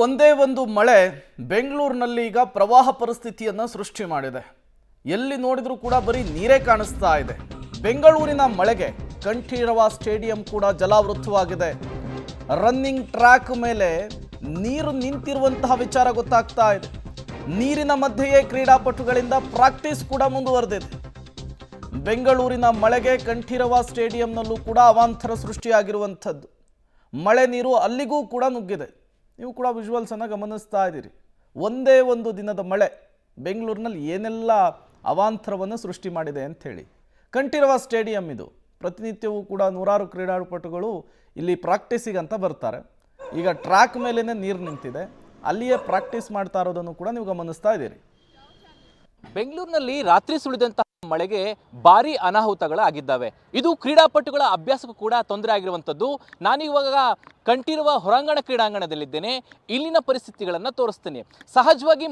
ಒಂದೇ ಒಂದು ಮಳೆ ಬೆಂಗಳೂರಿನಲ್ಲಿ ಈಗ ಪ್ರವಾಹ ಪರಿಸ್ಥಿತಿಯನ್ನು ಸೃಷ್ಟಿ ಮಾಡಿದೆ. ಎಲ್ಲಿ ನೋಡಿದ್ರೂ ಕೂಡ ಬರೀ ನೀರೇ ಕಾಣಿಸ್ತಾ ಇದೆ. ಬೆಂಗಳೂರಿನ ಮಳೆಗೆ ಕಂಠೀರವ ಸ್ಟೇಡಿಯಂ ಕೂಡ ಜಲಾವೃತವಾಗಿದೆ. ರನ್ನಿಂಗ್ ಟ್ರ್ಯಾಕ್ ಮೇಲೆ ನೀರು ನಿಂತಿರುವಂತಹ ವಿಚಾರ ಗೊತ್ತಾಗ್ತಾ ಇದೆ. ನೀರಿನ ಮಧ್ಯೆಯೇ ಕ್ರೀಡಾಪಟುಗಳಿಂದ ಪ್ರಾಕ್ಟೀಸ್ ಕೂಡ ಮುಂದುವರೆದಿದೆ. ಬೆಂಗಳೂರಿನ ಮಳೆಗೆ ಕಂಠೀರವ ಸ್ಟೇಡಿಯಂನಲ್ಲೂ ಕೂಡ ಅವಾಂತರ ಸೃಷ್ಟಿಯಾಗಿರುವಂಥದ್ದು. ಮಳೆ ನೀರು ಅಲ್ಲಿಗೂ ಕೂಡ ನುಗ್ಗಿದೆ. ನೀವು ಕೂಡ ವಿಜುವಲ್ಸನ್ನು ಗಮನಿಸ್ತಾ ಇದ್ದೀರಿ. ಒಂದೇ ಒಂದು ದಿನದ ಮಳೆ ಬೆಂಗಳೂರಿನಲ್ಲಿ ಏನೆಲ್ಲ ಅವಾಂತರವನ್ನು ಸೃಷ್ಟಿ ಮಾಡಿದೆ ಅಂಥೇಳಿ. ಕಂಠೀರವ ಸ್ಟೇಡಿಯಂ ಇದು. ಪ್ರತಿನಿತ್ಯವೂ ಕೂಡ ನೂರಾರು ಕ್ರೀಡಾಪಟುಗಳು ಇಲ್ಲಿ ಪ್ರಾಕ್ಟೀಸಿಗಂತ ಬರ್ತಾರೆ. ಈಗ ಟ್ರ್ಯಾಕ್ ಮೇಲೇ ನೀರು ನಿಂತಿದೆ. ಅಲ್ಲಿಯೇ ಪ್ರಾಕ್ಟೀಸ್ ಮಾಡ್ತಾ ಇರೋದನ್ನು ಕೂಡ ನೀವು ಗಮನಿಸ್ತಾ ಇದ್ದೀರಿ. ಬೆಂಗಳೂರಿನಲ್ಲಿ ರಾತ್ರಿ ಸುಳಿದಂತಹ ಮಳೆಗೆ ಭಾರಿ ಅನಾಹುತಗಳಾಗಿದ್ದಾವೆ. ಇದು ಕ್ರೀಡಾಪಟುಗಳ ಅಭ್ಯಾಸಕ್ಕೂ ಕೂಡ ತೊಂದರೆ ಆಗಿರುವಂಥದ್ದು. ನಾನಿವಾಗ ಕಂಠೀರವ ಹೊರಾಂಗಣ ಕ್ರೀಡಾಂಗಣದಲ್ಲಿದ್ದೇನೆ. ಇಲ್ಲಿನ ಪರಿಸ್ಥಿತಿಗಳನ್ನು ತೋರಿಸ್ತೀನಿ. ಸಹಜವಾಗಿ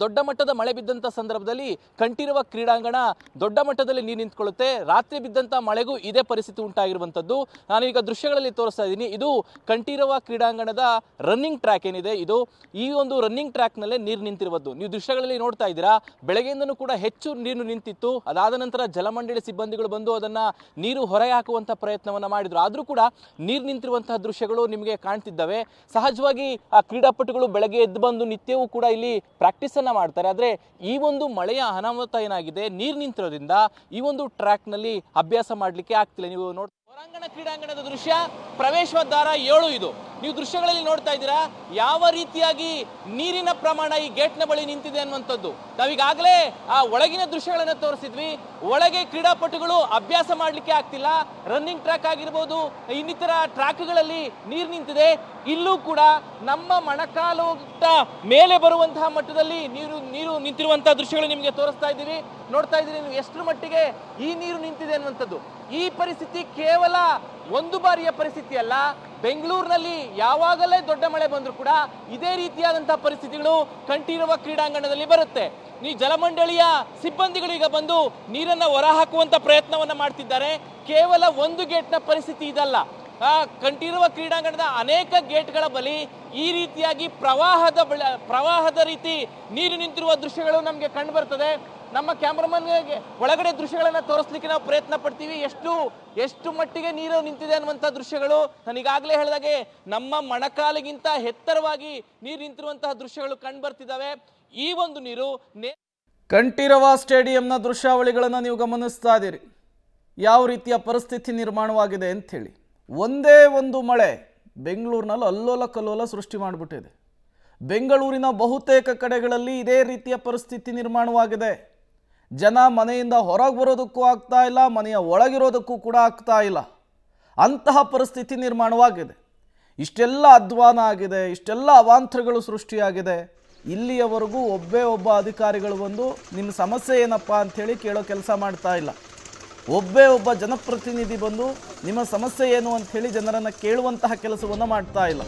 ದೊಡ್ಡ ಮಟ್ಟದ ಮಳೆ ಬಿದ್ದಂಥ ಸಂದರ್ಭದಲ್ಲಿ ಕಂಠೀರವ ಕ್ರೀಡಾಂಗಣ ದೊಡ್ಡ ಮಟ್ಟದಲ್ಲಿ ನೀರು ನಿಂತ್ಕೊಳ್ಳುತ್ತೆ. ರಾತ್ರಿ ಬಿದ್ದಂಥ ಮಳೆಗೂ ಇದೇ ಪರಿಸ್ಥಿತಿ ಉಂಟಾಗಿರುವಂಥದ್ದು. ನಾನು ಈಗ ದೃಶ್ಯಗಳಲ್ಲಿ ತೋರಿಸ್ತಾ ಇದ್ದೀನಿ. ಇದು ಕಂಠೀರವ ಕ್ರೀಡಾಂಗಣದ ರನ್ನಿಂಗ್ ಟ್ರ್ಯಾಕ್ ಏನಿದೆ, ಇದು ಈ ಒಂದು ರನ್ನಿಂಗ್ ಟ್ರ್ಯಾಕ್ನಲ್ಲೇ ನೀರು ನಿಂತಿರುವುದು ನೀವು ದೃಶ್ಯಗಳಲ್ಲಿ ನೋಡ್ತಾ ಇದ್ದೀರಾ. ಬೆಳಗ್ಗೆಯಿಂದನೂ ಕೂಡ ಹೆಚ್ಚು ನೀರು ನಿಂತಿತ್ತು. ಅದಾದ ನಂತರ ಜಲಮಂಡಳಿ ಸಿಬ್ಬಂದಿಗಳು ಬಂದು ಅದನ್ನು ನೀರು ಹೊರಗೆ ಹಾಕುವಂಥ ಪ್ರಯತ್ನವನ್ನು ಮಾಡಿದರು. ಆದರೂ ಕೂಡ ನೀರು ನಿಂತಿರುವಂತಹ ದೃಶ್ಯಗಳು ನಿಮಗೆ ಕಾಣ್ತಿದ್ದಾವೆ. ಸಹಜವಾಗಿ ಆ ಕ್ರೀಡಾಪಟುಗಳು ಬೆಳಗ್ಗೆ ಎದ್ದು ಬಂದು ನಿತ್ಯವೂ ಕೂಡ ಇಲ್ಲಿ ಪ್ರಾಕ್ಟೀಸನ್ನು ಮಾಡ್ತಾರೆ. ಆದರೆ ಈ ಒಂದು ಮಳೆಯ ಅನಾಹುತ ಏನಾಗಿದೆ, ನೀರು ನಿಂತಿರೋದ್ರಿಂದ ಈ ಒಂದು ಟ್ರ್ಯಾಕ್ನಲ್ಲಿ ಅಭ್ಯಾಸ ಮಾಡಲಿಕ್ಕೆ ಆಗ್ತಿಲ್ಲ. ನೀವು ಹೊರಾಂಗಣ ಕ್ರೀಡಾಂಗಣದ ದೃಶ್ಯ, ಪ್ರವೇಶದ್ವಾರ 7 ಇದು. ನೀವು ದೃಶ್ಯಗಳಲ್ಲಿ ನೋಡ್ತಾ ಇದ್ದೀರಾ ಯಾವ ರೀತಿಯಾಗಿ ನೀರಿನ ಪ್ರಮಾಣ ಈ ಗೇಟ್ನ ಬಳಿ ನಿಂತಿದೆ ಅನ್ನುವಂಥದ್ದು. ನಾವೀಗಾಗಲೇ ಆ ಒಳಗಿನ ದೃಶ್ಯಗಳನ್ನು ತೋರಿಸಿದ್ವಿ. ಒಳಗೆ ಕ್ರೀಡಾಪಟುಗಳು ಅಭ್ಯಾಸ ಮಾಡಲಿಕ್ಕೆ ಆಗ್ತಿಲ್ಲ. ರನ್ನಿಂಗ್ ಟ್ರ್ಯಾಕ್ ಆಗಿರ್ಬೋದು, ಇನ್ನಿತರ ಟ್ರ್ಯಾಕ್ಗಳಲ್ಲಿ ನೀರು ನಿಂತಿದೆ. ಇಲ್ಲೂ ಕೂಡ ನಮ್ಮ ಮೊಣಕಾಲು ಮೇಲೆ ಬರುವಂತಹ ಮಟ್ಟದಲ್ಲಿ ನೀರು ನಿಂತಿರುವಂತಹ ದೃಶ್ಯಗಳು ನಿಮಗೆ ತೋರಿಸ್ತಾ ಇದ್ದೀವಿ. ನೋಡ್ತಾ ಇದ್ದೀರಿ ನೀವು ಎಷ್ಟರ ಮಟ್ಟಿಗೆ ಈ ನೀರು ನಿಂತಿದೆ ಅನ್ನುವಂಥದ್ದು. ಈ ಪರಿಸ್ಥಿತಿ ಕೇವಲ ಒಂದು ಬಾರಿಯ ಪರಿಸ್ಥಿತಿ ಅಲ್ಲ. ಬೆಂಗಳೂರಿನಲ್ಲಿ ಯಾವಾಗಲೇ ದೊಡ್ಡ ಮಳೆ ಬಂದರೂ ಕೂಡ ಇದೇ ರೀತಿಯಾದಂತಹ ಪರಿಸ್ಥಿತಿಗಳು ಕಂಠೀರವ ಕ್ರೀಡಾಂಗಣದಲ್ಲಿ ಬರುತ್ತೆ. ಈ ಜಲಮಂಡಳಿಯ ಸಿಬ್ಬಂದಿಗಳು ಈಗ ಬಂದು ನೀರನ್ನು ಹೊರಹಾಕುವಂತ ಪ್ರಯತ್ನವನ್ನ ಮಾಡ್ತಿದ್ದಾರೆ. ಕೇವಲ ಒಂದು ಗೇಟ್ನ ಪರಿಸ್ಥಿತಿ ಇದಲ್ಲ. ಕಂಠೀರವ ಕ್ರೀಡಾಂಗಣದ ಅನೇಕ ಗೇಟ್ಗಳ ಬಳಿ ಈ ರೀತಿಯಾಗಿ ಪ್ರವಾಹದ ರೀತಿ ನೀರು ನಿಂತಿರುವ ದೃಶ್ಯಗಳು ನಮಗೆ ಕಂಡು ಬರ್ತದೆ. ನಮ್ಮ ಕ್ಯಾಮ್ರಾಮನ್ಗೆ ಒಳಗಡೆ ದೃಶ್ಯಗಳನ್ನು ತೋರಿಸ್ಲಿಕ್ಕೆ ನಾವು ಪ್ರಯತ್ನ ಪಡ್ತೀವಿ. ಎಷ್ಟು ಮಟ್ಟಿಗೆ ನೀರು ನಿಂತಿದೆ ಅನ್ನುವಂಥ ದೃಶ್ಯಗಳು ನಾನು ಈಗಾಗಲೇ ಹೇಳಿದಾಗೆ ನಮ್ಮ ಮೊಣಕಾಲಿಗಿಂತ ಎತ್ತರವಾಗಿ ನೀರು ನಿಂತಿರುವಂತಹ ದೃಶ್ಯಗಳು ಕಂಡು ಬರ್ತಿದ್ದಾವೆ. ಈ ಒಂದು ನೀರು ಕಂಠೀರವ ಸ್ಟೇಡಿಯಂನ ದೃಶ್ಯಾವಳಿಗಳನ್ನು ನೀವು ಗಮನಿಸ್ತಾ ಇದ್ದೀರಿ. ಯಾವ ರೀತಿಯ ಪರಿಸ್ಥಿತಿ ನಿರ್ಮಾಣವಾಗಿದೆ ಅಂಥೇಳಿ. ಒಂದೇ ಒಂದು ಮಳೆ ಬೆಂಗಳೂರಿನಲ್ಲಿ ಅಲ್ಲೋಲ ಕಲ್ಲೋಲ ಸೃಷ್ಟಿ ಮಾಡಿಬಿಟ್ಟಿದೆ. ಬೆಂಗಳೂರಿನ ಬಹುತೇಕ ಕಡೆಗಳಲ್ಲಿ ಇದೇ ರೀತಿಯ ಪರಿಸ್ಥಿತಿ ನಿರ್ಮಾಣವಾಗಿದೆ. ಜನ ಮನೆಯಿಂದ ಹೊರಗೆ ಬರೋದಕ್ಕೂ ಆಗ್ತಾ ಇಲ್ಲ, ಮನೆಯ ಒಳಗಿರೋದಕ್ಕೂ ಕೂಡ ಆಗ್ತಾ ಇಲ್ಲ. ಅಂತಹ ಪರಿಸ್ಥಿತಿ ನಿರ್ಮಾಣವಾಗಿದೆ. ಇಷ್ಟೆಲ್ಲ ಅಧ್ವಾನ ಆಗಿದೆ, ಇಷ್ಟೆಲ್ಲ ಅವಾಂತರಗಳು ಸೃಷ್ಟಿಯಾಗಿದೆ. ಇಲ್ಲಿಯವರೆಗೂ ಒಬ್ಬ ಅಧಿಕಾರಿಗಳು ಬಂದು ನಿಮ್ಮ ಸಮಸ್ಯೆ ಏನಪ್ಪ ಅಂಥೇಳಿ ಕೇಳೋ ಕೆಲಸ ಮಾಡ್ತಾ ಇಲ್ಲ. ಒಬ್ಬ ಜನಪ್ರತಿನಿಧಿ ಬಂದು ನಿಮ್ಮ ಸಮಸ್ಯೆ ಏನು ಅಂಥೇಳಿ ಜನರನ್ನು ಕೇಳುವಂತಹ ಕೆಲಸವನ್ನು ಮಾಡ್ತಾ ಇಲ್ಲ.